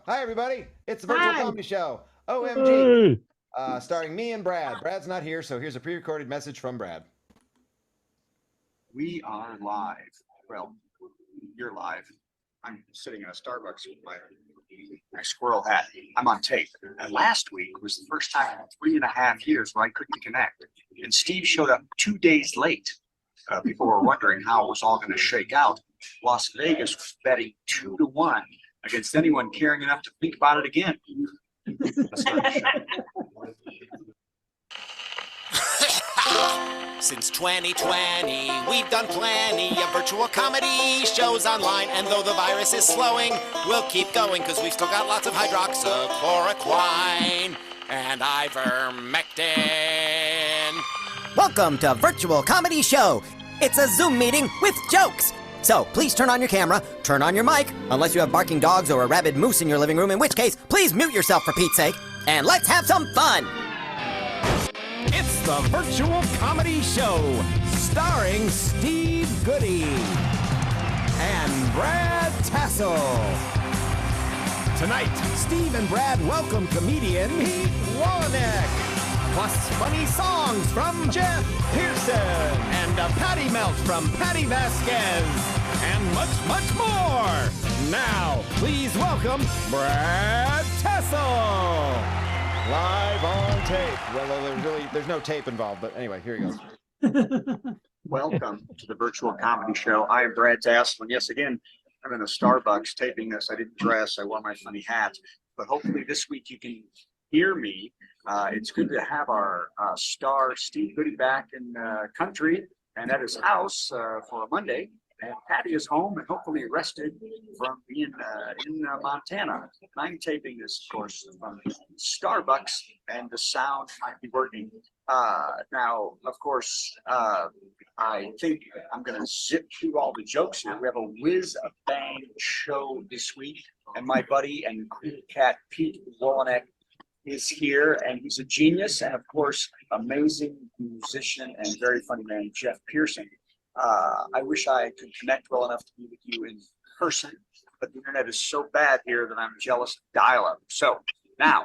Hi, everybody. It's the Virtual Comedy Show. OMG. Starring me and Brad. Brad's not here, so here's a pre-recorded message from Brad. We are live. Well, you're live. I'm sitting in a Starbucks with my squirrel hat. I'm on tape. And last week was the first time in 3.5 years where I couldn't connect. And Steve showed up 2 days late. People were wondering how it was all going to shake out. Las Vegas was betting 2-1 against anyone caring enough to think about it again. Let's start the show. Since 2020, we've done plenty of virtual comedy shows online, and though the virus is slowing, we'll keep going because we've still got lots of hydroxychloroquine and ivermectin. Welcome to Virtual Comedy Show. It's a Zoom meeting with jokes. So please turn on your camera, turn on your mic, unless you have barking dogs or a rabid moose in your living room, in which case, please mute yourself for Pete's sake, and let's have some fun. It's the Virtual Comedy Show, starring Steve Goodie and Brad Tassell. Tonight, Steve and Brad welcome comedian Pete Wolynec, plus funny songs from Jeff Pearson and a Patti Melt from Patti Vasquez, and much, much more. Now, please welcome Brad Tassell. Live on tape. Well, there's no tape involved, but anyway, here he goes. Welcome to the Virtual Comedy Show. I am Brad Tassell, and yes, again, I'm in a Starbucks taping this. I didn't dress. I wore my funny hat. But hopefully this week you can hear me. It's good to have our star Steve Goodie back in country and at his house for a Monday. And Patti is home and hopefully rested from being in Montana. I'm taping this, of course, from Starbucks, and the sound might be working. Now, of course, I think I'm going to zip through all the jokes here. We have a whiz-bang show this week, and my buddy and cool cat Pete Wolynec is here, and he's a genius, and of course, amazing musician and very funny man, Jeff Pearson. I wish I could connect well enough to be with you in person, but the internet is so bad here that I'm jealous of dial-up. So now,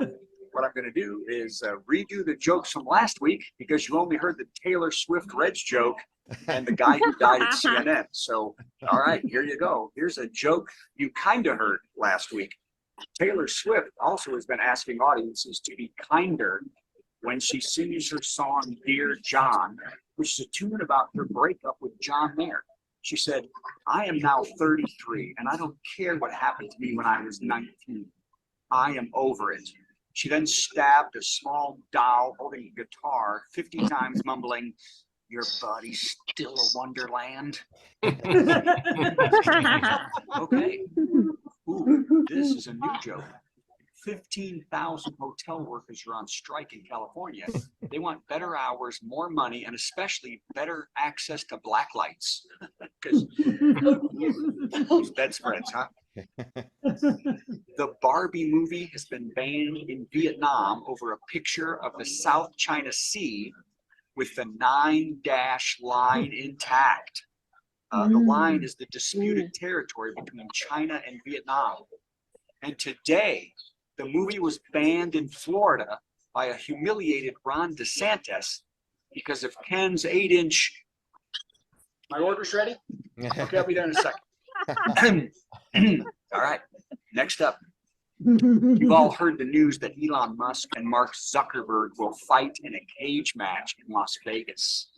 what I'm going to do is redo the jokes from last week, because you only heard the Taylor Swift Reds joke and the guy who died at CNN. So, all right, here you go. Here's a joke you kind of heard last week. Taylor Swift also has been asking audiences to be kinder when she sings her song Dear John, which is a tune about her breakup with John Mayer. She said, I am now 33, and I don't care what happened to me when I was 19. I am over it. She then stabbed a small doll holding a guitar 50 times, mumbling, your body's still a wonderland. Okay. Ooh, this is a new joke. 15,000 hotel workers are on strike in California. They want better hours, more money, and especially better access to black lights. Because those bedspreads, huh? The Barbie movie has been banned in Vietnam over a picture of the South China Sea with the 9-dash line intact. The line is the disputed territory between China and Vietnam. And today, the movie was banned in Florida by a humiliated Ron DeSantis because of Ken's 8-inch. My order's ready? Okay, I'll be there in a second. All right, next up. You've all heard the news that Elon Musk and Mark Zuckerberg will fight in a cage match in Las Vegas.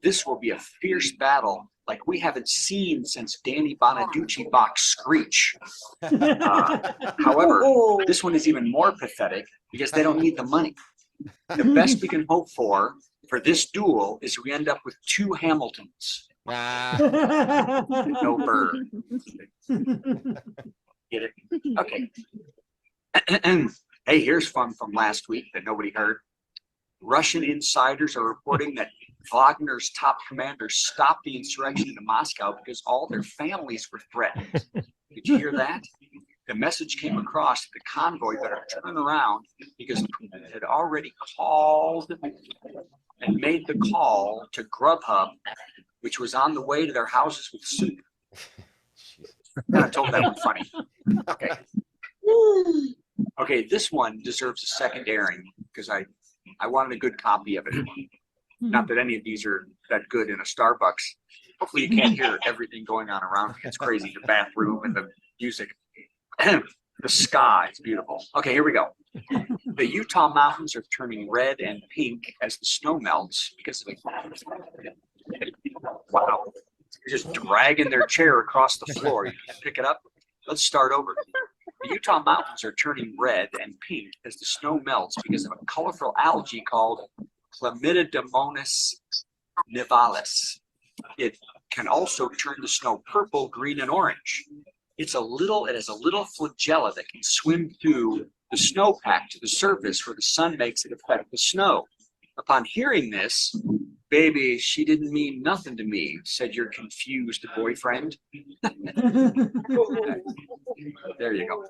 This will be a fierce battle like we haven't seen since Danny Bonaducci boxed Screech. However, this one is even more pathetic because they don't need the money. The best we can hope for this duel is we end up with 2 Hamiltons. No Burr. Get it? Okay. Hey, here's fun from last week that nobody heard. Russian insiders are reporting that Wagner's top commander stopped the insurrection in Moscow because all their families were threatened. Did you hear that? The message came across that the convoy better turn around because Putin had already called and made the call to Grubhub, which was on the way to their houses with soup. I told that one funny. Okay. Okay, this one deserves a second airing because I wanted a good copy of it. Not that any of these are that good in a Starbucks. Hopefully you can't hear everything going on around me. It's crazy, the bathroom and the music. The sky is beautiful. Okay, here we go. The Utah mountains are turning red and pink as the snow melts because of it. Wow. They're just dragging their chair across the floor. You can't pick it up. Let's start over. The Utah mountains are turning red and pink as the snow melts because of a colorful algae called Chlamydomonas nivalis. It can also turn the snow purple, green, and orange. It has a little flagella that can swim through the snowpack to the surface where the sun makes it affect the snow. Upon hearing this, baby, she didn't mean nothing to me, said your confused boyfriend. There you go.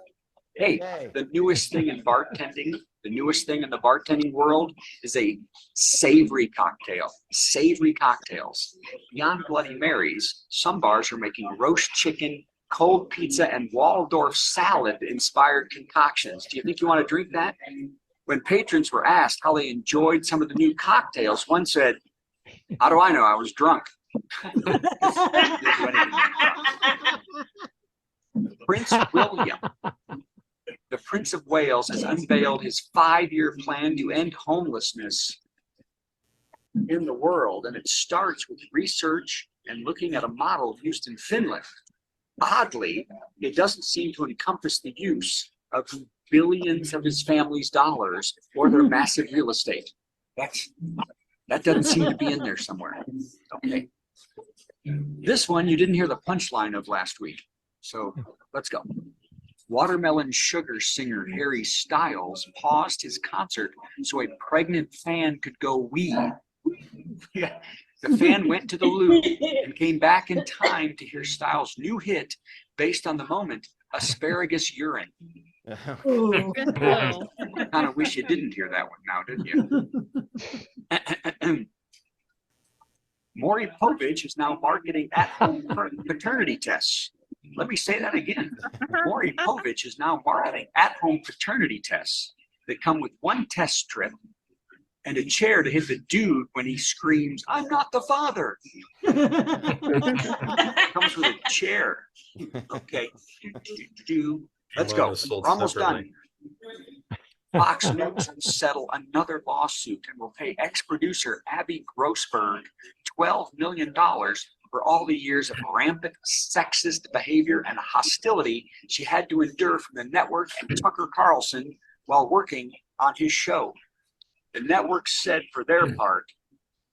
Hey, the newest thing in bartending, the newest thing in the bartending world is a savory cocktail. Savory cocktails. Beyond Bloody Marys, some bars are making roast chicken, cold pizza, and Waldorf salad inspired concoctions. Do you think you want to drink that? When patrons were asked how they enjoyed some of the new cocktails, one said, "How do I know? I was drunk." Prince William, the Prince of Wales, has unveiled his 5-year plan to end homelessness in the world, and it starts with research and looking at a model used in Finland. Oddly, it doesn't seem to encompass the use of billions of his family's dollars or their massive real estate. That doesn't seem to be in there somewhere. Okay. This one you didn't hear the punchline of last week. So let's go. Watermelon Sugar singer Harry Styles paused his concert so a pregnant fan could go wee. The fan went to the loo and came back in time to hear Styles' new hit based on the moment, Asparagus Urine. Kind of wish you didn't hear that one now, didn't you? Maury Povich is now marketing at-home paternity tests. Let me say that again. Maury Povich is now marketing at-home paternity tests that come with one test strip and a chair to hit the dude when he screams, "I'm not the father." Comes with a chair. Okay. Let's go. We're almost done. Fox News will settle another lawsuit and will pay ex-producer Abby Grossberg $12 million for all the years of rampant sexist behavior and hostility she had to endure from the network and Tucker Carlson while working on his show. The network said for their part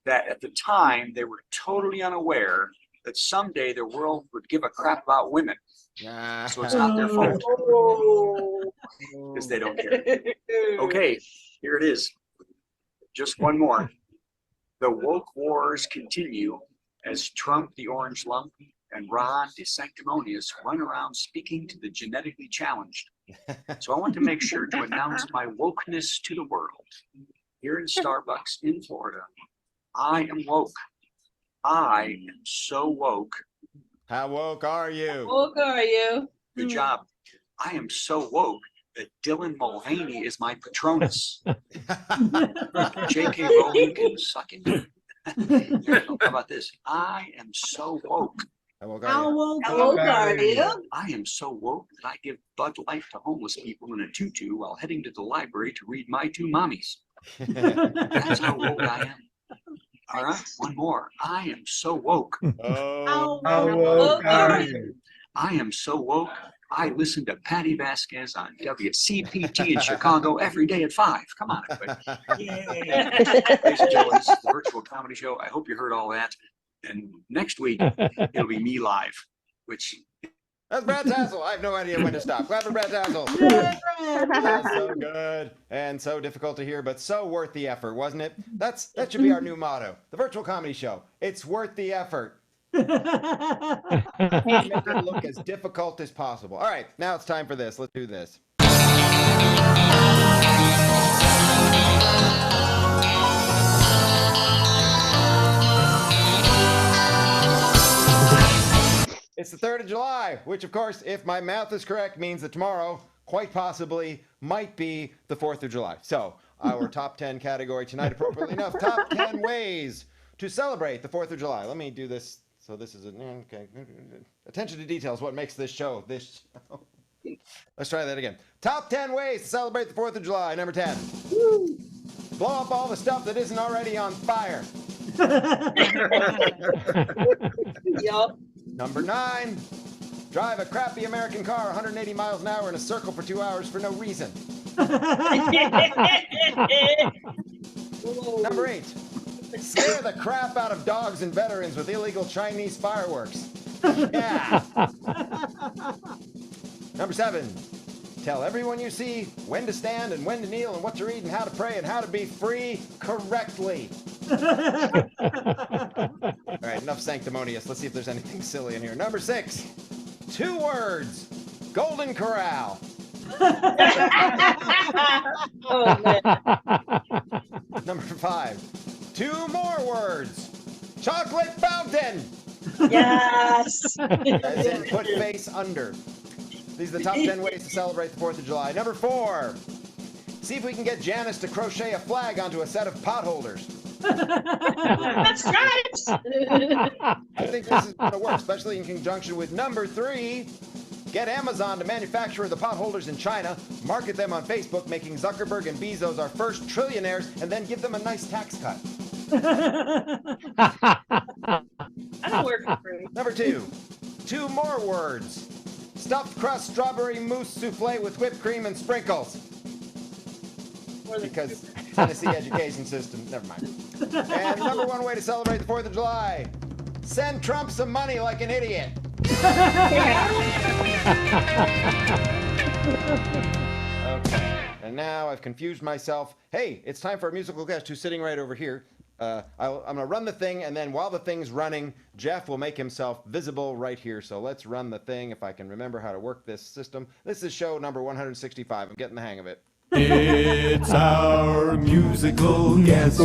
that at the time they were totally unaware that someday the world would give a crap about women. So it's not their fault because they don't care. Okay, here it is. Just one more. The woke wars continue as Trump the Orange Lump and Ron DeSanctimonious run around speaking to the genetically challenged. So I want to make sure to announce my wokeness to the world. Here in Starbucks in Florida, I am woke. I am so woke. How woke are you? Woke are you? Good job. I am so woke that Dylan Mulvaney is my Patronus. J.K. Rowling can suck it. How about this? I am so woke. How woke How are you? woke are you? I am so woke that I give Bud Light to homeless people in a tutu while heading to the library to read My Two Mommies. That's how woke I am. All right, one more. I am so woke. Oh, How woke are you? I am so woke. I listen to Patti Vasquez on WCPT in Chicago every day at 5. Come on, everybody. Yay. Ladies and gentlemen, this is the virtual comedy show. I hope you heard all that. And next week, it'll be me live, which... That's Brad Tassell. I have no idea when to stop. Clap for Brad Tassell. That's so good and so difficult to hear, but so worth the effort, wasn't it? That should be our new motto. The virtual comedy show. It's worth the effort. Make it look as difficult as possible. All right, now it's time for this. Let's do this. It's the 3rd of July, which of course, if my math is correct, means that tomorrow, quite possibly might be the 4th of July. So our top 10 category tonight, appropriately enough, top 10 ways to celebrate the 4th of July. Let me do this. So this is okay. Attention to details. What makes this show? Let's try that again. Top 10 ways to celebrate the 4th of July. Number 10. Woo. Blow up all the stuff that isn't already on fire. Yup. Number 9. Drive a crappy American car 180 miles an hour in a circle for 2 hours for no reason. Number 8. Scare the crap out of dogs and veterans with illegal Chinese fireworks. Yeah. Number 7. Tell everyone you see when to stand and when to kneel and what to read and how to pray and how to be free correctly. All right, enough sanctimonious. Let's see if there's anything silly in here. Number 6. 2 words. Golden Corral. Oh, man. Number 5. 2 more words. Chocolate fountain. Yes. As in put face under. These are the top 10 ways to celebrate the 4th of July. Number 4. See if we can get Janice to crochet a flag onto a set of potholders. That's right. I think this is going to work, especially in conjunction with number 3. Get Amazon to manufacture the potholders in China, market them on Facebook, making Zuckerberg and Bezos our first trillionaires, and then give them a nice tax cut. I don't work for free. Number 2. 2 more words. Stuffed crust strawberry mousse souffle with whipped cream and sprinkles. Because Tennessee education system, never mind. And number 1 way to celebrate the 4th of July. Send Trump some money like an idiot. Okay, and now I've confused myself. Hey, it's time for a musical guest who's sitting right over here. I'm going to run the thing, and then while the thing's running, Jeff will make himself visible right here. So let's run the thing, if I can remember how to work this system. This is show number 165. I'm getting the hang of it. It's our musical guest,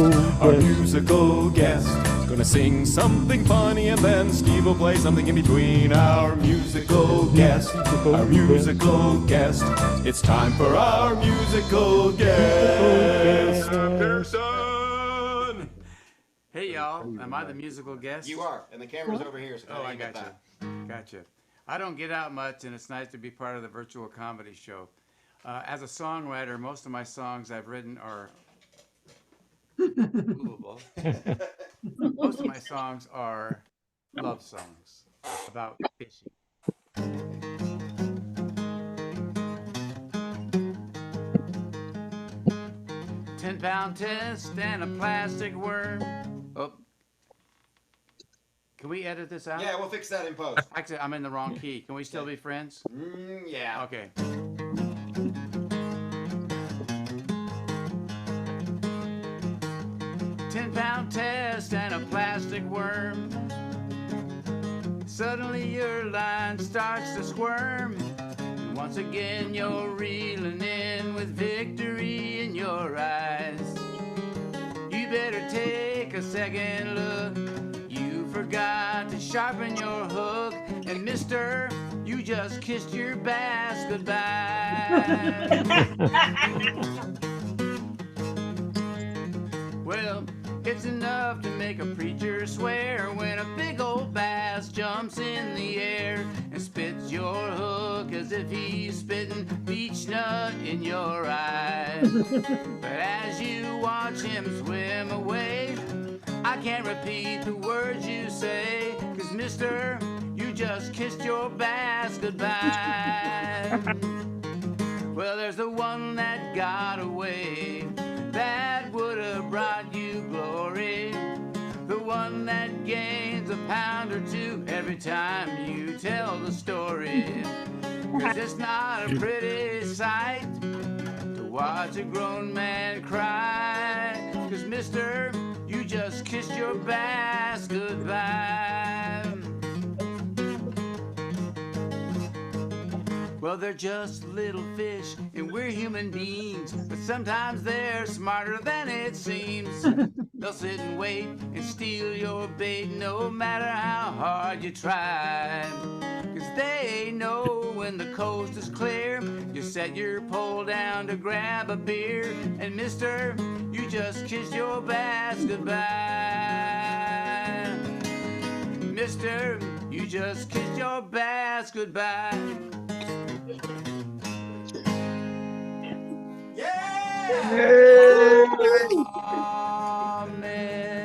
Gonna sing something funny and then Steve will play something in between. Our musical guest. It's time for our musical guest. Pearson. Hey y'all, am I the musical guest? You are, and the camera's over here. So Oh, I get gotcha. that. Gotcha. I don't get out much, and it's nice to be part of the virtual comedy show. As a songwriter, most of my songs I've written are doable. Most of my songs are love songs about fishing. 10-pound test and a plastic worm. Oh. Can we edit this out? Yeah, we'll fix that in post. Actually, I'm in the wrong key. Can we still be friends? Yeah. Okay. Ten-pound test and a plastic worm. Suddenly your line starts to squirm. And once again you're reeling in with victory in your eyes. You better take a second look. You forgot to sharpen your hook. And mister, you just kissed your bass goodbye. Well, it's enough to make a preacher swear when a big old bass jumps in the air and spits your hook as if he's spitting beech nut in your eye. But as you watch him swim away, I can't repeat the words you say, 'cause mister, you just kissed your bass goodbye. Well, there's the one that got away, that would have brought you glory. The one that gains a pound or two every time you tell the story. 'Cause it's not a pretty sight to watch a grown man cry. 'Cause mister, you just kissed your bass goodbye. Well, they're just little fish, and we're human beings, but sometimes they're smarter than it seems. They'll sit and wait and steal your bait no matter how hard you try. 'cause they know when the coast is clear. You set your pole down to grab a beer, and mister, you just kiss your bass goodbye. Mister, you just kiss your bass goodbye. Amen.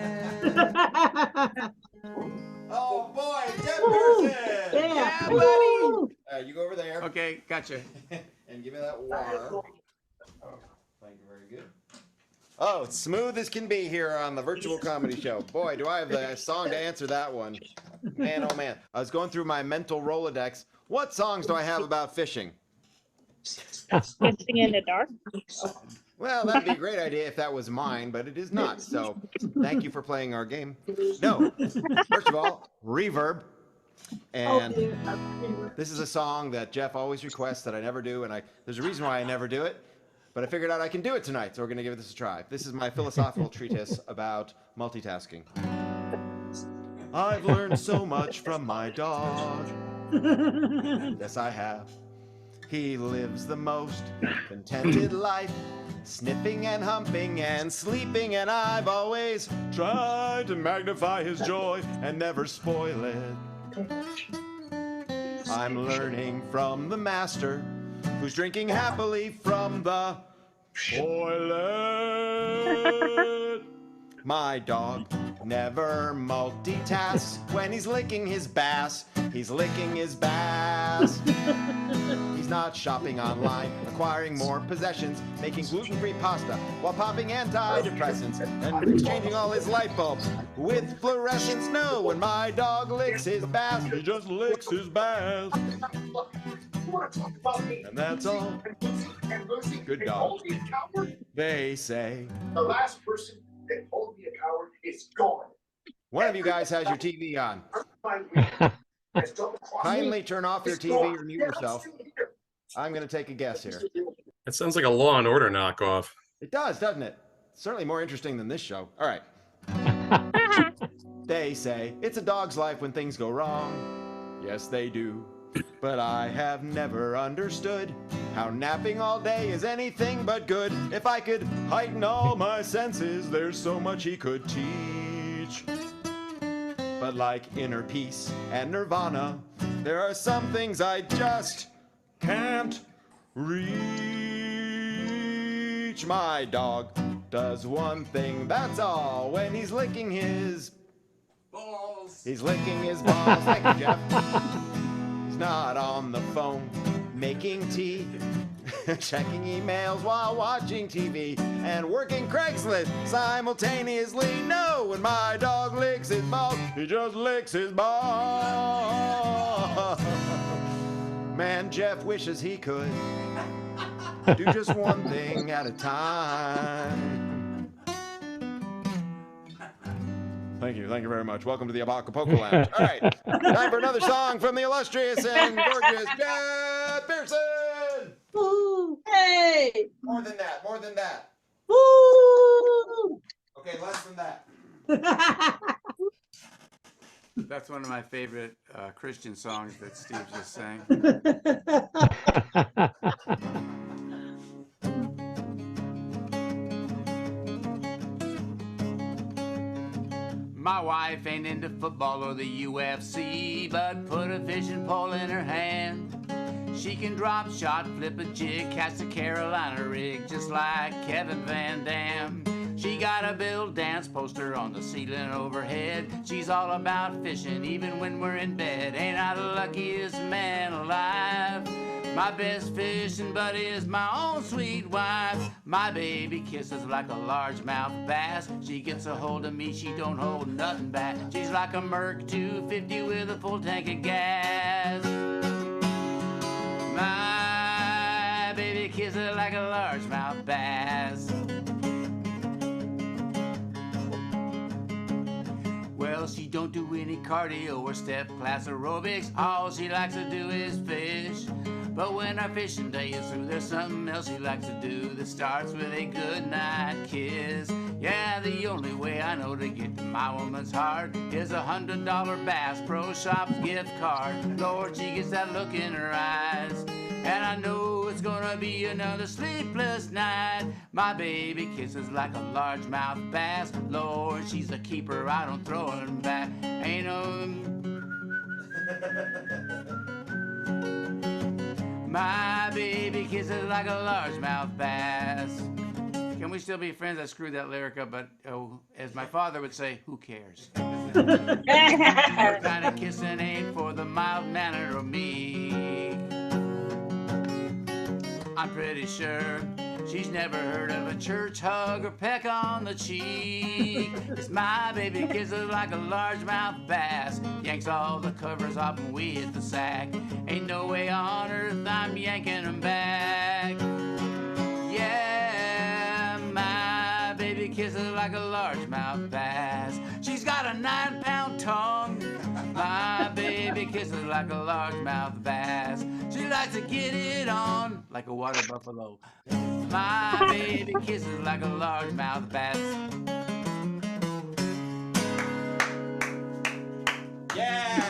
Oh boy, Jeff Pearson! Yeah, buddy. You go over there. Okay, gotcha. And give me that water. Thank you, very good. Oh, it's smooth as can be here on the virtual comedy show. Boy, do I have the song to answer that one. Man, oh man. I was going through my mental Rolodex. What songs do I have about fishing? Fishing in the dark. Well, that'd be a great idea if that was mine, but it is not. So thank you for playing our game. No, first of all, reverb. And this is a song that Jeff always requests that I never do. And there's a reason why I never do it, but I figured out I can do it tonight. So we're going to give this a try. This is my philosophical treatise about multitasking. I've learned so much from my dog. Yes, I have. He lives the most contented life, sniffing and humping and sleeping, and I've always tried to magnify his joy and never spoil it. I'm learning from the master, who's drinking happily from the toilet. My dog never multitasks when he's licking his bass. He's licking his bass. He's not shopping online, acquiring more possessions, making gluten-free pasta while popping antidepressants and exchanging all his light bulbs with fluorescents. No, when my dog licks his bass, he just licks his bass. And that's all. Good dog. They say the last person that told me a coward is gone. one of you guys has your TV on. Kindly turn off your TV or mute yourself. I'm going to take a guess here. That sounds like a Law and Order knockoff. It does, doesn't it? Certainly more interesting than this show. All right. They say it's a dog's life when things go wrong. Yes, they do. But I have never understood how napping all day is anything but good. If I could heighten all my senses, there's so much he could teach. But like inner peace and nirvana, there are some things I just can't reach. My dog does one thing, that's all, when he's licking his balls. He's licking his balls. Thank you, Jeff. He's not on the phone making tea, checking emails while watching TV, and working Craigslist simultaneously. No, when my dog licks his balls, he just licks his balls. Man, Jeff wishes he could do just one thing at a time. Thank you very much. Welcome to the Acapulco Lounge. All right, time for another song from the illustrious and gorgeous Jeff Pearson. Woo! Hey! More than that. Woo! Okay, less than that. That's one of my favorite Christian songs that Steve just sang. My wife ain't into football or the UFC, but put a fishing pole in her hand. She can drop shot, flip a jig, cast a Carolina rig, just like Kevin Van Dam. She got a Bill Dance poster on the ceiling overhead. She's all about fishing, even when we're in bed. Ain't I the luckiest man alive? My best fishing buddy is my own sweet wife. My baby kisses like a largemouth bass. She gets a hold of me, she don't hold nothing back. She's like a Merc 250 with a full tank of gas. My baby kisses like a largemouth bass. Well, she don't do any cardio or step class aerobics. All she likes to do is fish. But when our fishing day is through, there's something else he likes to do that starts with a good night kiss. Yeah, the only way I know to get to my woman's heart is $100 Bass Pro Shops gift card. Lord, she gets that look in her eyes, and I know it's gonna be another sleepless night. My baby kisses like a largemouth bass. Lord, she's a keeper, I don't throw her back. Ain't no... My baby kisses like a largemouth bass. Can we still be friends? I screwed that lyric up, but as my father would say, who cares? That kind of kissing ain't for the mild-mannered or me. I'm pretty sure she's never heard of a church hug or peck on the cheek. 'Cause my baby kisses like a largemouth bass, yanks all the covers off when we hit the sack. Ain't no way on earth I'm yanking them back. Yeah, my baby kisses like a largemouth bass. She's got a 9-pound tongue. My baby kisses like a largemouth bass. She likes to get it on like a water buffalo. My baby kisses like a largemouth bass. Yeah.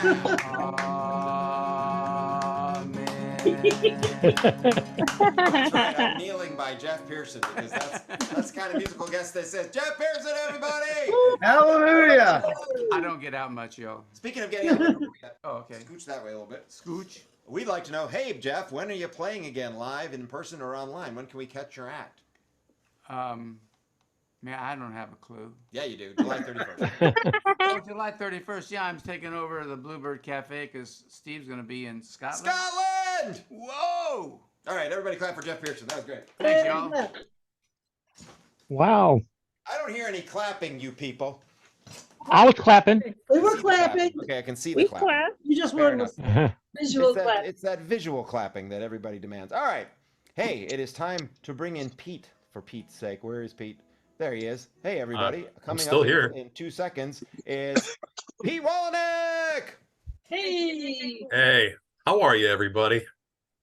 That's right. I'm kneeling by Jeff Pearson because that's the kind of musical guest that says Jeff Pearson, everybody. Hallelujah. I don't get out much, yo. Speaking of getting out, Oh, okay. scooch that way a little bit. Scooch. We'd like to know, hey Jeff, when are you playing again, live, in person, or online? When can we catch your act? Man, I don't have a clue. Yeah, you do. July 31st. Oh, July 31st. Yeah, I'm taking over the Bluebird Cafe because Steve's going to be in Scotland. Scotland! Whoa! All right, everybody clap for Jeff Pearson. That was great. Thanks, y'all. Wow. I don't hear any clapping, you people. I was clapping. We were clapping. Okay, I can see the We clapping. clap. You just Fair weren't enough. visual clap. It's that visual clapping that everybody demands. All right. Hey, it is time to bring in Pete, for Pete's sake. Where is Pete? There he is. Hey, everybody. I'm still up here. in 2 seconds is Pete Wolynec. Hey. Hey, how are you, everybody?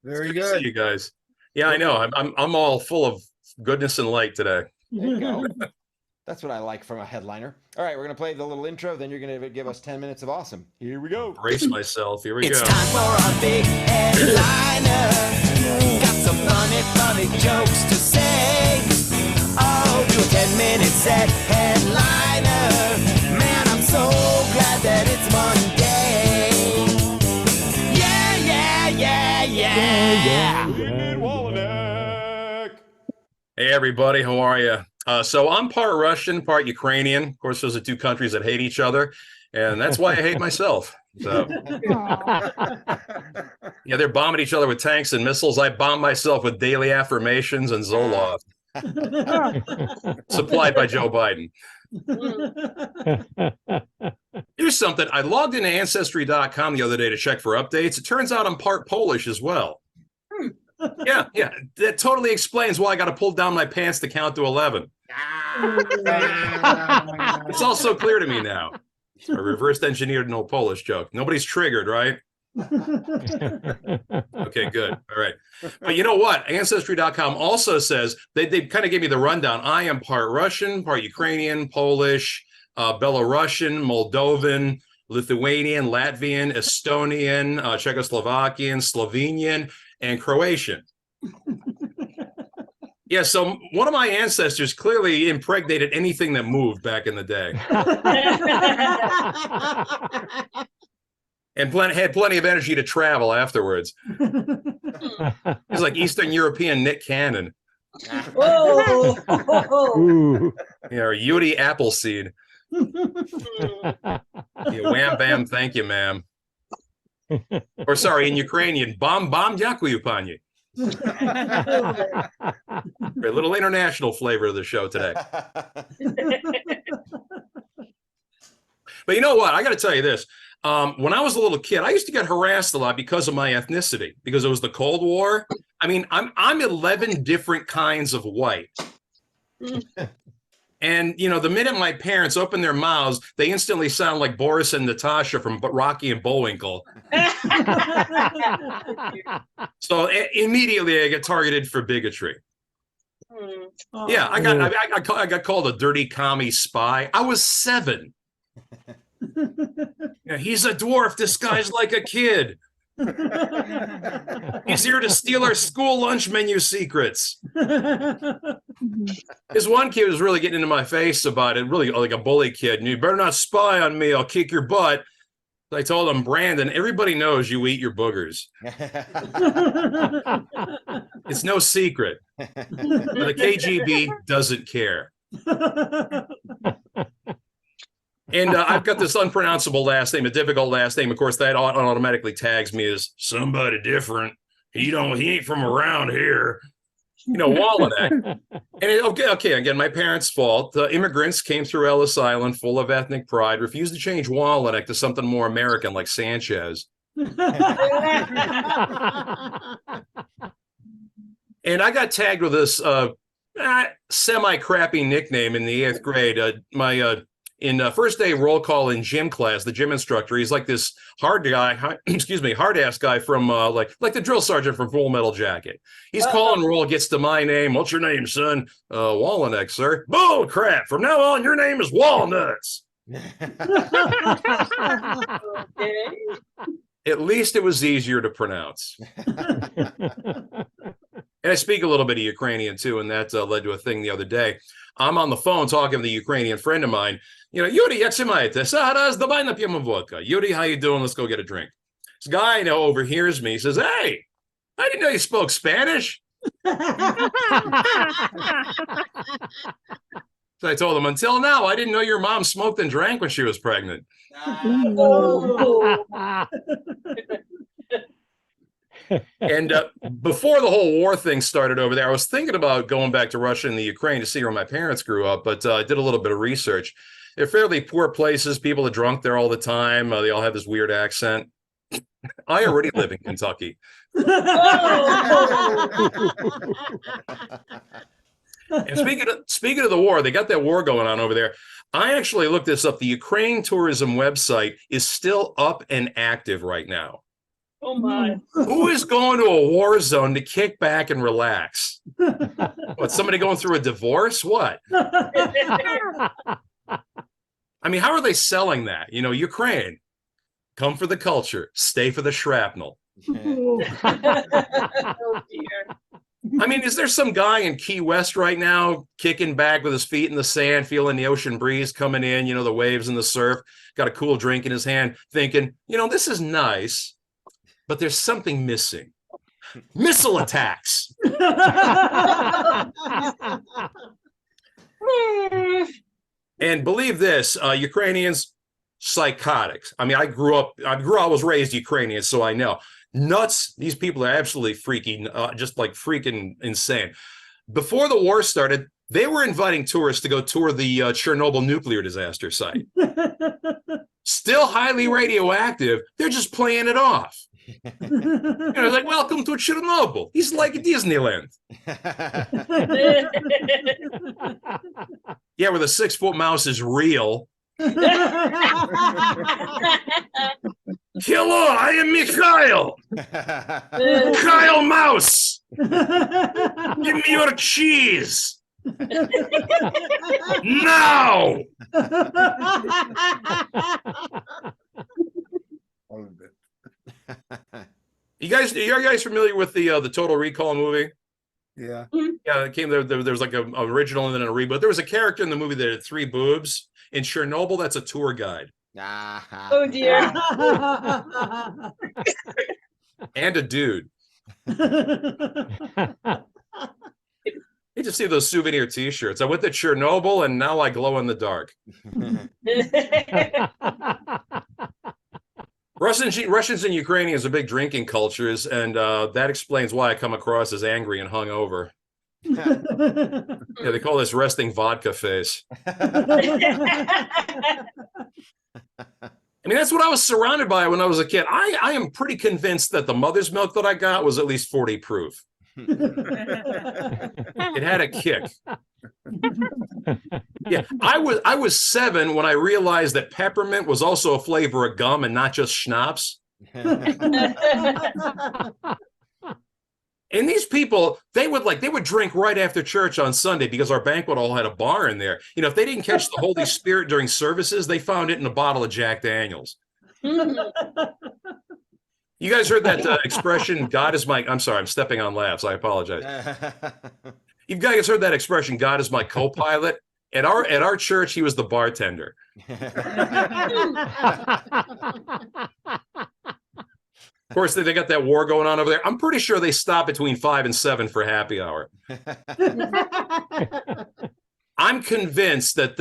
Very Good to see good. you guys. Yeah, I know. I'm all full of goodness and light today. There you go. That's what I like from a headliner. All right, we're going to play the little intro, then you're going to give us 10 minutes of awesome. Here we go. Brace myself. Here we It's go. time for a big headliner. Got some funny jokes to say. Oh, do a 10-minute set headliner. Man, I'm so glad that it's Monday. Yeah. Pete Wolynec. Hey, everybody. How are you? So I'm part Russian, part Ukrainian. Of course, those are two countries that hate each other, and that's why I hate myself. So, yeah, they're bombing each other with tanks and missiles. I bomb myself with daily affirmations and Zoloft, supplied by Joe Biden. Here's something. I logged into Ancestry.com the other day to check for updates. It turns out I'm part Polish as well. Yeah. That totally explains why I got to pull down my pants to count to 11. It's all so clear to me now. I reversed engineered an old Polish joke. Nobody's triggered, right? Okay, good. All right. But you know what? Ancestry.com also says they kind of gave me the rundown. I am part Russian, part Ukrainian, Polish, Belarusian, Moldovan, Lithuanian, Latvian, Estonian, Czechoslovakian, Slovenian, and Croatian. Yeah, so one of my ancestors clearly impregnated anything that moved back in the day. And had plenty of energy to travel afterwards. He's like Eastern European Nick Cannon. Whoa. Ooh. Yeah, or Yuri Appleseed. Yeah, wham bam, thank you, ma'am. Or sorry, in Ukrainian, bam dякую, пані. A little international flavor of the show today. But you know what? I got to tell you this. When I was a little kid, I used to get harassed a lot because of my ethnicity, because it was the Cold War. I mean, I'm 11 different kinds of white. And, the minute my parents open their mouths, they instantly sound like Boris and Natasha from Rocky and Bullwinkle. So immediately I get targeted for bigotry. Yeah, I got called a dirty commie spy. I was 7. Yeah, he's a dwarf disguised like a kid. He's here to steal our school lunch menu secrets. This one kid was really getting into my face about it, really like a bully kid. And you better not spy on me. I'll kick your butt. I told him, Brandon, everybody knows you eat your boogers. It's no secret. But the KGB doesn't care. And I've got this unpronounceable last name, a difficult last name. Of course, that automatically tags me as somebody different. He ain't from around here. Wolynec. And okay, again, my parents' fault. The immigrants came through Ellis Island full of ethnic pride, refused to change Wolynec to something more American like Sanchez. And I got tagged with this semi-crappy nickname in the 8th grade. In first day roll call in gym class, the gym instructor, he's like this hard ass guy from like the drill sergeant from Full Metal Jacket. He's calling roll, gets to my name. What's your name, son? Wolynec, sir. Bull crap. From now on, your name is Walnuts. At least it was easier to pronounce. And I speak a little bit of Ukrainian too, and that led to a thing the other day. I'm on the phone talking to the Ukrainian friend of mine. Yuri, як маєте? Зараз давай нап'ємо vodka. Yuri, how you doing? Let's go get a drink. This guy overhears me. He says, hey, I didn't know you spoke Spanish. So I told him, until now, I didn't know your mom smoked and drank when she was pregnant. And before the whole war thing started over there, I was thinking about going back to Russia and the Ukraine to see where my parents grew up, but I did a little bit of research. They're fairly poor places. People are drunk there all the time. They all have this weird accent. I already live in Kentucky. And speaking of the war, they got that war going on over there. I actually looked this up. The Ukraine tourism website is still up and active right now. Oh my. Who is going to a war zone to kick back and relax? What, somebody going through a divorce? What? I mean, how are they selling that? Ukraine, come for the culture, stay for the shrapnel. Oh dear. I mean, is there some guy in Key West right now kicking back with his feet in the sand, feeling the ocean breeze coming in, the waves and the surf, got a cool drink in his hand, thinking, this is nice, but there's something missing. Missile attacks. And believe this, Ukrainians, psychotics. I mean, I was raised Ukrainian, so I know. Nuts. These people are absolutely freaking, just like freaking insane. Before the war started, they were inviting tourists to go tour the Chernobyl nuclear disaster site. Still highly radioactive. They're just playing it off. Like, welcome to Chernobyl. He's like Disneyland. Yeah, where the 6-foot mouse is real. Hello, I am Mikhail. Kyle Mouse. Give me your cheese. Now. Are you guys familiar with the Total Recall movie? Yeah. Yeah, it came there. There was like an original and then a reboot. There was a character in the movie that had 3 boobs. In Chernobyl, that's a tour guide. Oh dear. And a dude. You just see those souvenir T-shirts. I went to Chernobyl and now I glow in the dark. Russians and Ukrainians are big drinking cultures, and that explains why I come across as angry and hungover. Yeah, they call this resting vodka face. I mean, that's what I was surrounded by when I was a kid. I am pretty convinced that the mother's milk that I got was at least 40 proof. It had a kick. Yeah, I was 7 when I realized that peppermint was also a flavor of gum and not just schnapps. And these people, they would drink right after church on Sunday because our banquet hall had a bar in there. You know, if they didn't catch the Holy Spirit during services, they found it in a bottle of Jack Daniels. You guys heard that expression, God is my, I'm sorry, I'm stepping on laughs. I apologize. You guys heard that expression, God is my co-pilot? At our church, he was the bartender. Of course, they got that war going on over there. I'm pretty sure they stop between 5 and 7 for happy hour. I'm convinced that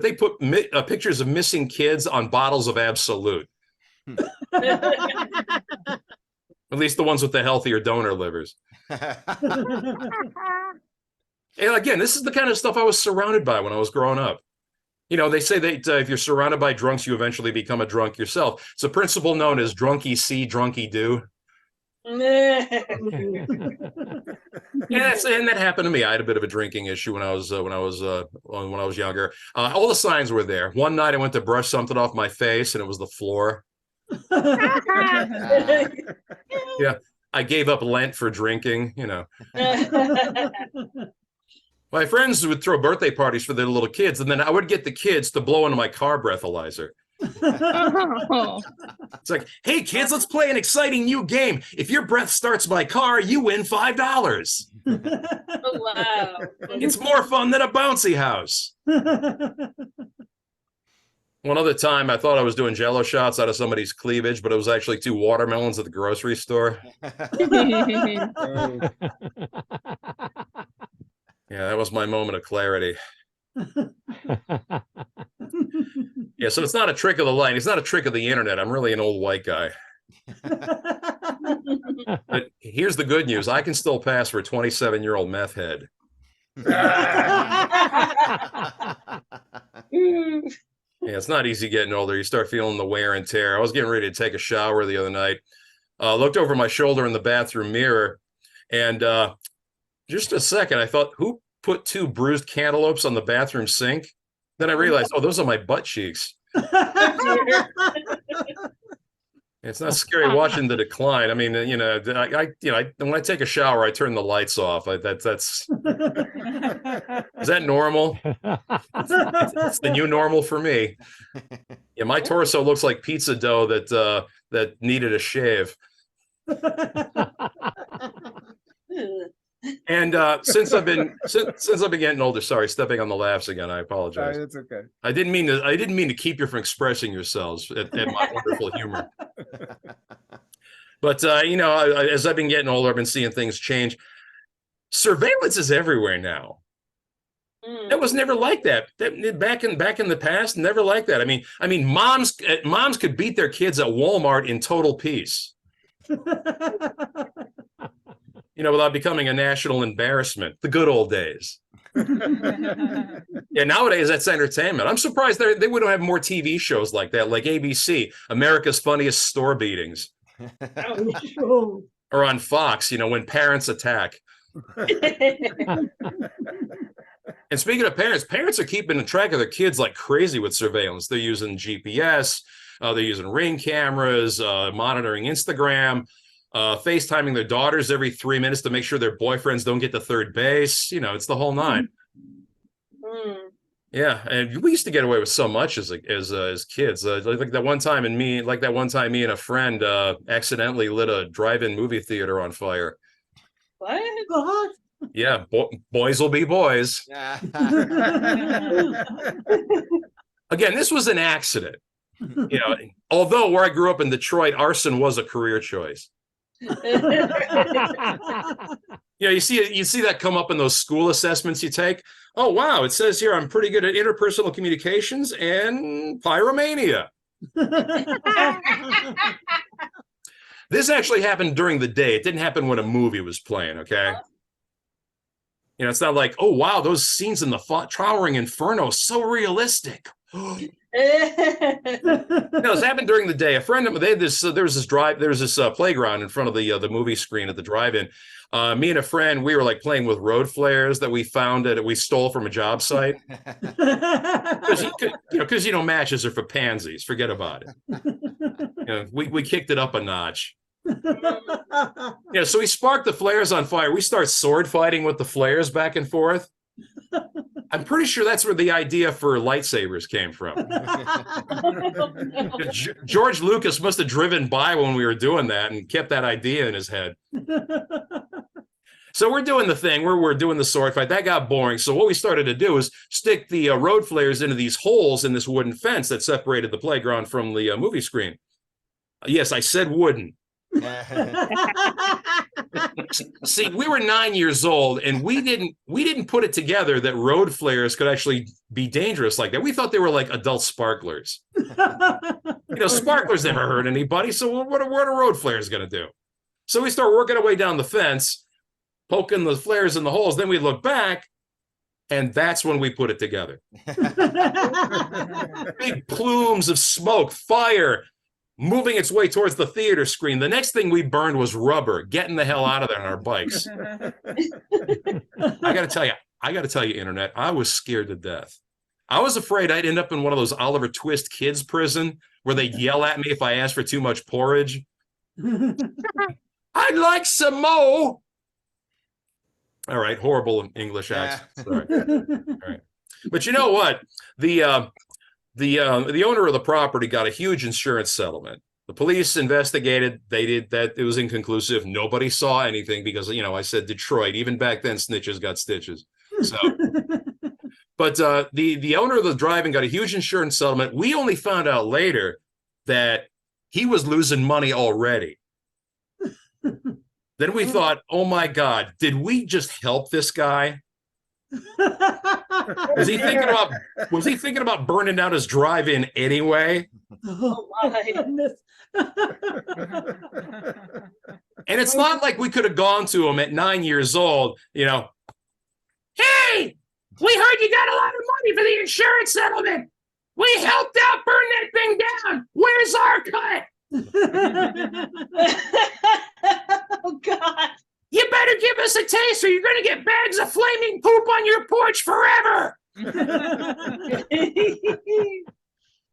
they put pictures of missing kids on bottles of Absolute. At least the ones with the healthier donor livers. And again, this is the kind of stuff I was surrounded by when I was growing up. You know, they say that if you're surrounded by drunks, you eventually become a drunk yourself. It's a principle known as drunky see, drunky do. And that happened to me. I had a bit of a drinking issue when I was younger. All the signs were there. One night I went to brush something off my face, and it was the floor. Yeah, I gave up Lent for drinking. You know. My friends would throw birthday parties for their little kids, and then I would get the kids to blow into my car breathalyzer. It's like, hey, kids, let's play an exciting new game. If your breath starts my car, you win $5. Oh, wow. It's more fun than a bouncy house. One other time, I thought I was doing Jell-O shots out of somebody's cleavage, but it was actually 2 watermelons at the grocery store. Yeah, that was my moment of clarity. Yeah, so it's not a trick of the light. It's not a trick of the internet. I'm really an old white guy. But here's the good news. I can still pass for a 27-year-old meth head. Yeah, it's not easy getting older. You start feeling the wear and tear. I was getting ready to take a shower the other night. Looked over my shoulder in the bathroom mirror, and just a second, I thought, who put 2 bruised cantaloupes on the bathroom sink? Then I realized, oh, those are my butt cheeks. It's not scary watching the decline. I mean, you know, when I take a shower, I turn the lights off. That's is that normal? It's the new normal for me. Yeah, my torso looks like pizza dough that needed a shave. And since I've been getting older, sorry, stepping on the laughs again. I apologize. It's okay. I didn't mean to keep you from expressing yourselves at my wonderful humor. But you know, as I've been getting older, I've been seeing things change. Surveillance is everywhere now. It was never like that. Back in the past, never like that. I mean, moms could beat their kids at Walmart in total peace. You know, without becoming a national embarrassment. The good old days. Yeah, nowadays that's entertainment. I'm surprised they wouldn't have more TV shows like that, like ABC, America's Funniest Store Beatings. Or on Fox, you know, When Parents Attack. And speaking of parents are keeping track of their kids like crazy with surveillance. They're using GPS, they're using Ring cameras, monitoring Instagram. FaceTiming their daughters every 3 minutes to make sure their boyfriends don't get to third base. You know, it's the whole nine. Yeah, and we used to get away with so much as kids. Like that one time, me and a friend accidentally lit a drive-in movie theater on fire. What? Yeah, boys will be boys. Again, this was an accident. You know, although where I grew up in Detroit, arson was a career choice. Yeah, you see that come up in those school assessments you take. Oh wow, it says here I'm pretty good at interpersonal communications and pyromania. This actually happened during the day. It didn't happen when a movie was playing, okay? You know, it's not like, oh wow, those scenes in the Towering Inferno, so realistic. No, this happened during the day. A friend of mine, they had this. There was this playground in front of the movie screen at the drive-in. Me and a friend, we were like playing with road flares that we found that we stole from a job site. Because matches are for pansies. Forget about it. We kicked it up a notch. So we sparked the flares on fire. We start sword fighting with the flares back and forth. I'm pretty sure that's where the idea for lightsabers came from. George Lucas must have driven by when we were doing that and kept that idea in his head. So we're doing the thing where we're doing the sword fight. That got boring. So what we started to do is stick the road flares into these holes in this wooden fence that separated the playground from the movie screen. Yes, I said wooden. See, we were 9 years old, and we didn't put it together that road flares could actually be dangerous like that. We thought they were like adult sparklers. Sparklers never hurt anybody. So what are road flares going to do? So we start working our way down the fence, poking the flares in the holes. Then we look back, and that's when we put it together. Big plumes of smoke, fire, moving its way towards the theater screen. The next thing we burned was rubber, getting the hell out of there on our bikes. I got to tell you, Internet, I was scared to death. I was afraid I'd end up in one of those Oliver Twist kids prison where they'd yell at me if I asked for too much porridge. I'd like some more. All right, horrible English accent. Sorry. All right. But you know what? The owner of the property got a huge insurance settlement. The police investigated. They did that. It was inconclusive. Nobody saw anything because, I said Detroit. Even back then, snitches got stitches. So, but the owner of the drive-in got a huge insurance settlement. We only found out later that he was losing money already. Then we thought, oh my God, did we just help this guy? Was he thinking about burning down his drive-in anyway? Oh my goodness. And it's not like we could have gone to him at 9 years old, hey, we heard you got a lot of money for the insurance settlement. We helped out burn that thing down. Where's our cut? Oh God. You better give us a taste or you're going to get bags of flaming poop on your porch forever.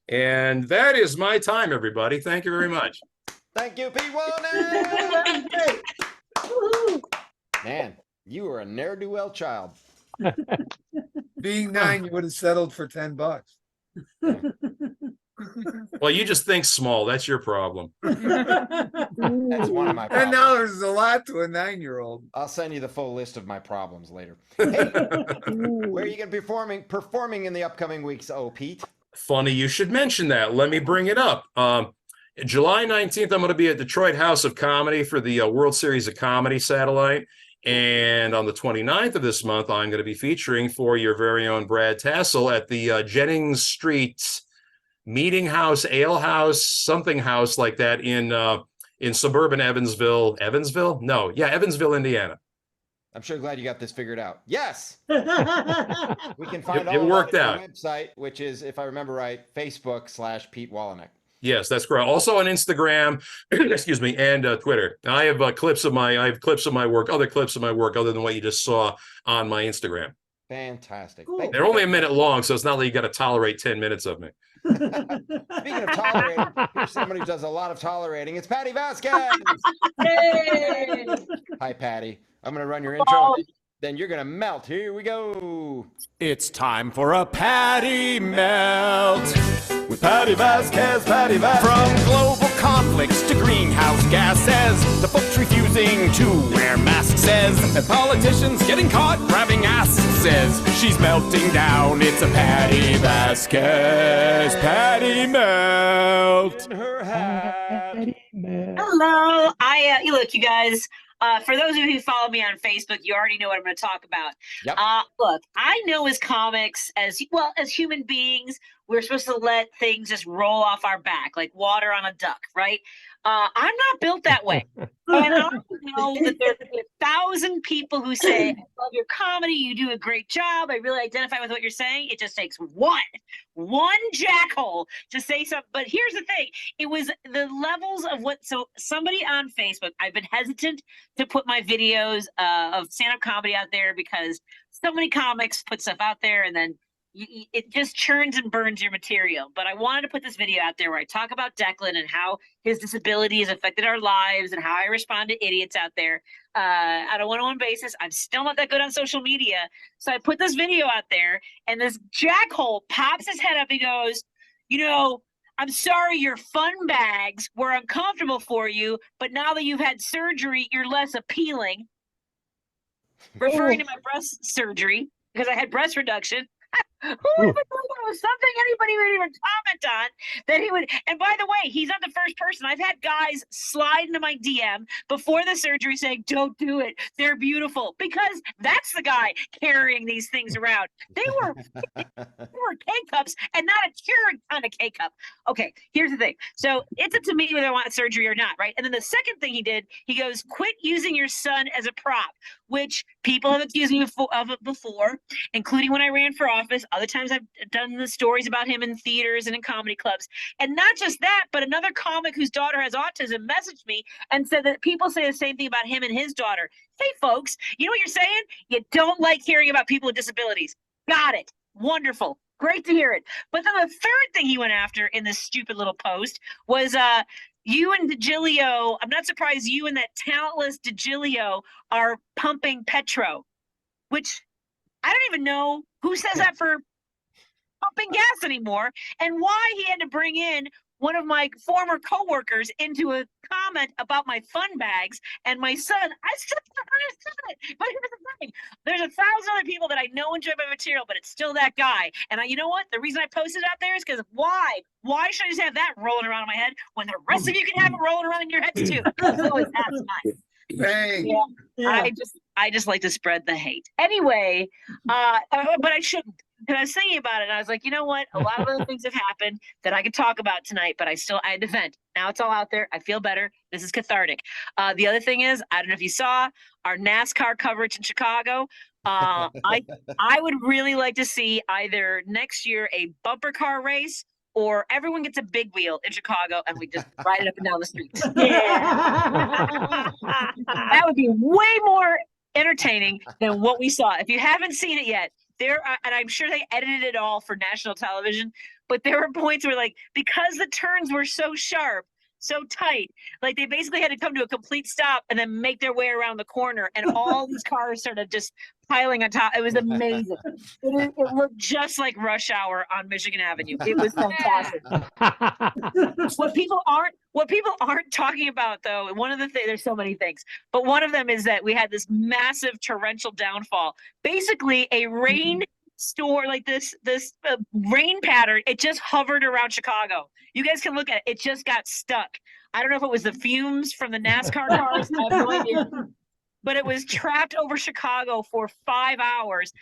And that is my time, everybody. Thank you very much. Thank you, Pete Wolynec. Man, you were a ne'er-do-well child. Being 9, you would have settled for $10. Well, you just think small. That's your problem. That's one of my problems. $10 is a lot to a 9-year-old. I'll send you the full list of my problems later. Hey, where are you going to be performing in the upcoming weeks, Pete? Funny you should mention that. Let me bring it up. July 19th, I'm going to be at Detroit House of Comedy for the World Series of Comedy Satellite. And on the 29th of this month, I'm going to be featuring for your very own Brad Tassell at the Jennings Street Meeting House, Ale House, something house like that in suburban Evansville. Evansville? No. Yeah, Evansville, Indiana. I'm sure glad you got this figured out. Yes. We can find it worked out. The website, which is, if I remember right, Facebook/Pete Wolynec. Yes, that's correct. Also on Instagram, excuse me, and Twitter. I have clips of my work, other clips of my work, other than what you just saw on my Instagram. Fantastic. Cool. They're only a minute long, so it's not like you got to tolerate 10 minutes of me. Speaking of tolerating, here's somebody who does a lot of tolerating. It's Patti Vasquez. Hey. Hi, Patti. I'm going to run your intro. Then you're going to melt. Here we go. It's time for a Patti Melt with Patti Vasquez, Patti Vasquez. From global conflicts to greenhouse gases, the folks refusing to wear masks says, and politicians getting caught grabbing asses. She's melting down. It's a Patti Vasquez, Patti Melt. In her hat. Hello. Look, you guys. For those of you who follow me on Facebook, you already know what I'm going to talk about. Yep. Look, I know as comics, as human beings, we're supposed to let things just roll off our back like water on a duck, right? I'm not built that way. And I know that there's 1,000 people who say, I love your comedy, you do a great job, I really identify with what you're saying. It just takes one jackhole to say something. But here's the thing, it was the levels of so somebody on Facebook, I've been hesitant to put my videos of stand-up comedy out there because so many comics put stuff out there and then it just churns and burns your material. But I wanted to put this video out there where I talk about Declan and how his disability has affected our lives and how I respond to idiots out there on a one-on-one basis. I'm still not that good on social media. So I put this video out there and this jackhole pops his head up and goes, you know, I'm sorry your fun bags were uncomfortable for you, but now that you've had surgery, you're less appealing. Referring to my breast surgery because I had breast reduction. Who would have thought that was something anybody would even comment on that he would? And by the way, he's not the first person. I've had guys slide into my DM before the surgery saying, don't do it. They're beautiful. Because that's the guy carrying these things around. They were K-cups and not a cured kind of K-cup. Okay, here's the thing. So it's up to me whether I want surgery or not, right? And then the second thing he did, he goes, quit using your son as a prop, which people have accused me of it before, including when I ran for office. Other times I've done the stories about him in theaters and in comedy clubs. And not just that, but another comic whose daughter has autism messaged me and said that people say the same thing about him and his daughter. Hey, folks, you know what you're saying? You don't like hearing about people with disabilities. Got it. Wonderful. Great to hear it. But then the third thing he went after in this stupid little post was you and DiGilio. I'm not surprised you and that talentless DiGilio are pumping Petro, which I don't even know who says that for pumping gas anymore, and why he had to bring in one of my former coworkers into a comment about my fun bags and my son. I still don't understand it. But here's the thing. There's 1,000 other people that I know enjoy my material, but it's still that guy. And you know what? The reason I posted it out there is because why? Why should I just have that rolling around in my head when the rest of you can have it rolling around in your heads too? It's always that's nice. Bang. Yeah. I just like to spread the hate. Anyway, but I shouldn't. Because I was thinking about it, and I was like, you know what? A lot of other things have happened that I could talk about tonight, but I had to vent. Now it's all out there. I feel better. This is cathartic. The other thing is, I don't know if you saw our NASCAR coverage in Chicago. I would really like to see either next year a bumper car race or everyone gets a big wheel in Chicago and we just ride it up and down the streets. Yeah. That would be way more entertaining than what we saw. If you haven't seen it yet, and I'm sure they edited it all for national television, but there were points where, like, because the turns were so sharp, so tight, like they basically had to come to a complete stop and then make their way around the corner, and all these cars started just piling on top. It was amazing. It looked just like rush hour on Michigan Avenue. It was fantastic. What people aren't talking about, though, one of the things, there's so many things, but one of them is that we had this massive torrential downfall, basically a rain store, like this rain pattern. It just hovered around Chicago. You guys can look at it. It just got stuck. I don't know if it was the fumes from the NASCAR cars. I have no idea. But it was trapped over Chicago for 5 hours.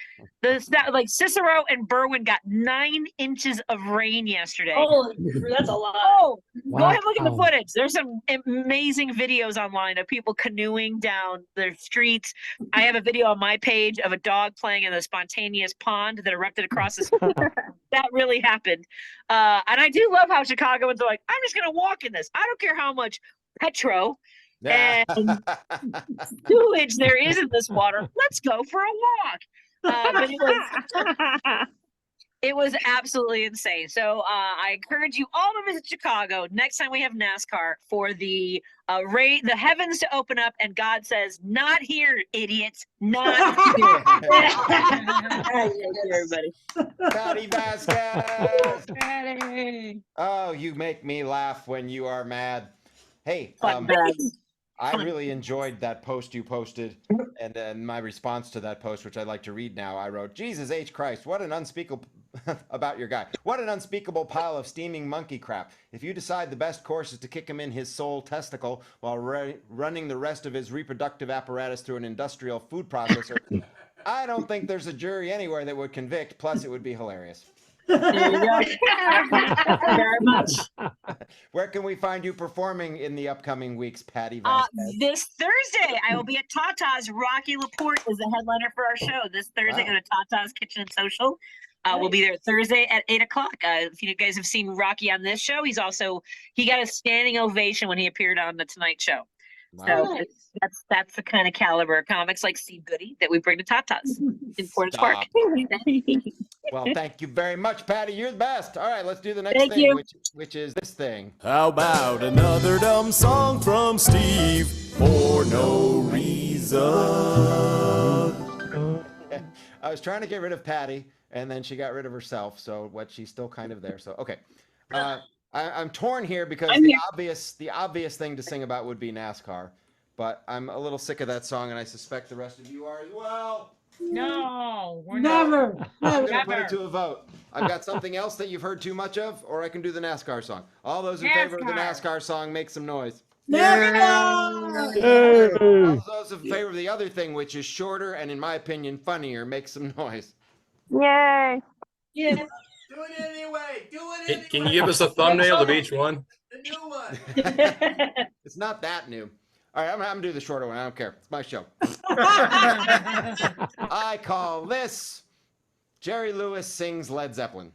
Like Cicero and Berwyn got 9 inches of rain yesterday. Oh, that's a lot. Oh, wow. Go ahead and look at the footage. There's some amazing videos online of people canoeing down their streets. I have a video on my page of a dog playing in a spontaneous pond that erupted across the street. That really happened. And I do love how Chicagoans are like, I'm just going to walk in this. I don't care how much Petro and sewage there is in this water. Let's go for a walk. But it was absolutely insane. So I encourage you all to visit Chicago next time we have NASCAR for the heavens to open up, and God says, "Not here, idiots, not here." Thank you, everybody. Patti Vasquez. Patty. Oh, you make me laugh when you are mad. Hey, I really enjoyed that post you posted, and then my response to that post, which I'd like to read now. I wrote, Jesus H. Christ, what an unspeakable, about your guy, what an unspeakable pile of steaming monkey crap. If you decide the best course is to kick him in his sole testicle while running the rest of his reproductive apparatus through an industrial food processor, I don't think there's a jury anywhere that would convict, plus it would be hilarious. There you go. Thank you very much. Where can we find you performing in the upcoming weeks, Patti Vasquez? This Thursday, I will be at Tata's. Rocky Laporte is the headliner for our show. This Thursday, go to Tata's Kitchen and Social. We'll be there Thursday at 8 o'clock. If you guys have seen Rocky on this show, he got a standing ovation when he appeared on the Tonight Show. Wow. So that's the kind of caliber of comics like Steve Goodie that we bring to Tata's in Portage Park. Well, thank you very much, Patti. You're the best. All right, let's do the next thing, which is this thing. How about another dumb song from Steve for no reason? I was trying to get rid of Patti, and then she got rid of herself. So she's still kind of there. So okay, I'm torn here because the obvious thing to sing about would be NASCAR, but I'm a little sick of that song, and I suspect the rest of you are as well. No, we're Never. I'm gonna put it to a vote. I've got something else that you've heard too much of, or I can do the NASCAR song. All those in favor of the NASCAR song, make some noise. Never. All those in favor of the other thing, which is shorter and in my opinion funnier, make some noise. Yay. Yeah. Do it anyway. Do it anyway. Can you give us a thumbnail of each one? The new one. It's not that new. All right, I'm gonna do the shorter one. I don't care. It's my show. I call this Jerry Lewis Sings Led Zeppelin.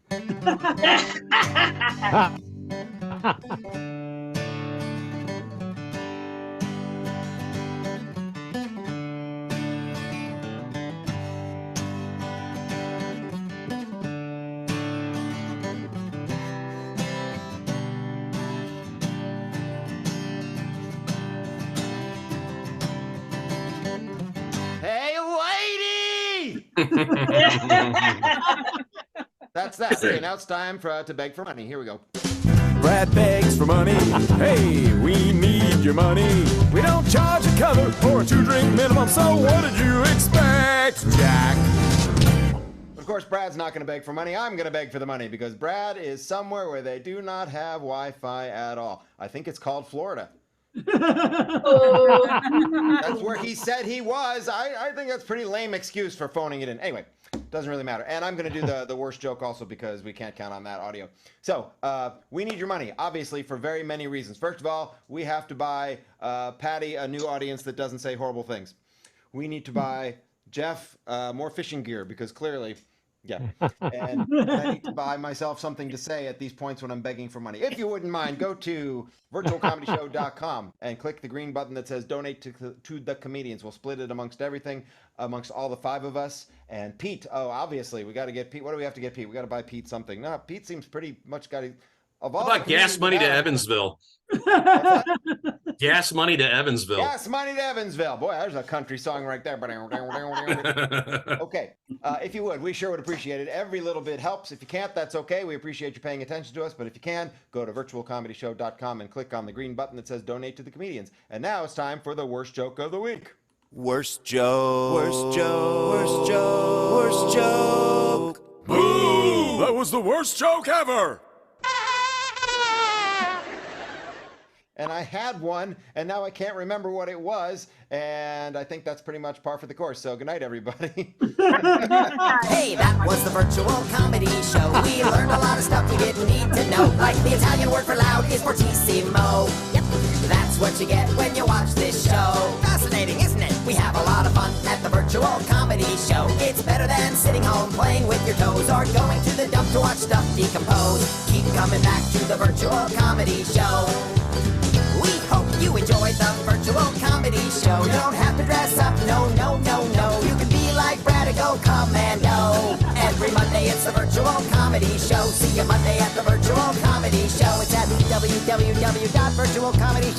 That's that. Okay, now it's time to beg for money. Here we go. Brad begs for money. Hey, we need your money. We don't charge a cover for a 2-drink minimum, so what did you expect, Jack? Of course, Brad's not going to beg for money. I'm going to beg for the money because Brad is somewhere where they do not have Wi-Fi at all. I think it's called Florida. That's where he said he was. I think that's a pretty lame excuse for phoning it in. Anyway, doesn't really matter. And I'm going to do the worst joke also because we can't count on that audio. So we need your money, obviously, for very many reasons. First of all, we have to buy Patti a new audience that doesn't say horrible things. We need to buy Jeff more fishing gear because clearly... Yeah, and I need to buy myself something to say at these points when I'm begging for money. If you wouldn't mind, go to virtualcomedyshow.com and click the green button that says donate to the comedians. We'll split it amongst everything, amongst all the 5 of us. And Pete, obviously, we got to get Pete. What do we have to get Pete? We got to buy Pete something. No, Pete seems pretty much got to... How about gas money to Evansville? Gas money to Evansville. Gas money to Evansville. Boy, there's a country song right there. Okay, if you would, we sure would appreciate it. Every little bit helps. If you can't, that's okay. We appreciate you paying attention to us. But if you can, go to virtualcomedyshow.com and click on the green button that says donate to the comedians. And now it's time for the worst joke of the week. Worst joke. Worst joke. Worst joke. Worst joke. Boo! That was the worst joke ever. And I had one, and now I can't remember what it was, and I think that's pretty much par for the course. So good night, everybody. Hey, that was the virtual comedy show. We learned a lot of stuff we didn't need to know, like the Italian word for loud is fortissimo. Yep, that's what you get when you watch this show. Fascinating, isn't it? We have a lot of fun at the virtual comedy show. It's better than sitting home playing with your toes or going to the dump to watch stuff decompose. Keep coming back to the virtual comedy show. We hope you enjoyed the virtual comedy show. You don't have to dress up, no, no, no, no. You can be like Brad and go commando. Every Monday it's the virtual comedy show. See you Monday at the virtual comedy show. It's at www.virtualcomedyshow.com.